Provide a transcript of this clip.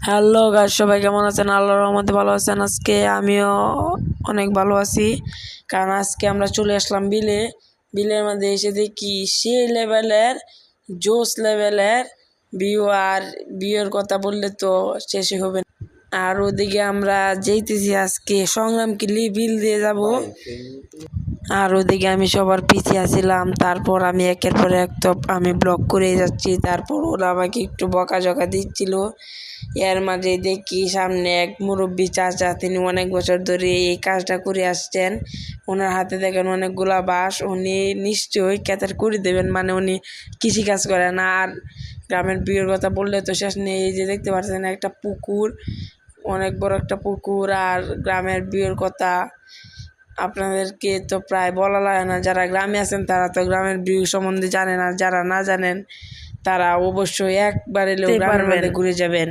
Hello guys, সবাই কেমন আছেন? আল্লাহর রহমতে ভালো আছেন। আজকে আমিও অনেক ভালো আছি, কারণ আজকে আমরা চলে আসলাম বিলের মধ্যে এসে দেখি সেই লেভেলের জোস লেভেলের ভিউ। আর ভিউর কথা বললে তো শেষই হবে না। আর ওদিকে আমরা যেতেছি আজকে সংগ্রাম কিলি বিল দিয়ে যাব। আর ওদিকে আমি সবার পিছিয়ে ছিলাম, তারপর আমি একের পর এক তো আমি ব্লক করে যাচ্ছি, তারপর ওরা আমাকে একটু বকাঝকা দিচ্ছিল। এর মাঝে দেখি সামনে এক মুরব্বী চাচা, তিনি অনেক বছর ধরে এই কাজটা করে আসছেন। ওনার হাতে দেখেন অনেকগুলা বাঁশ, উনি নিশ্চয়ই কেতার করে দেবেন, মানে উনি কৃষিকাজ করেন। আর গ্রামের বিয়ের কথা বললে তো শেষ নেই। এই যে দেখতে পাচ্ছেন একটা পুকুর, অনেক বড় একটা পুকুর। আর গ্রামের বিয়ের কথা আপনাদেরকে তো প্রায় বলা লাগে না, যারা গ্রামে আছেন তারা তো গ্রামের ভিউ সম্বন্ধে জানেন, আর যারা না জানেন তারা অবশ্যই একবার এলেও গ্রামের মধ্যে ঘুরে যাবেন।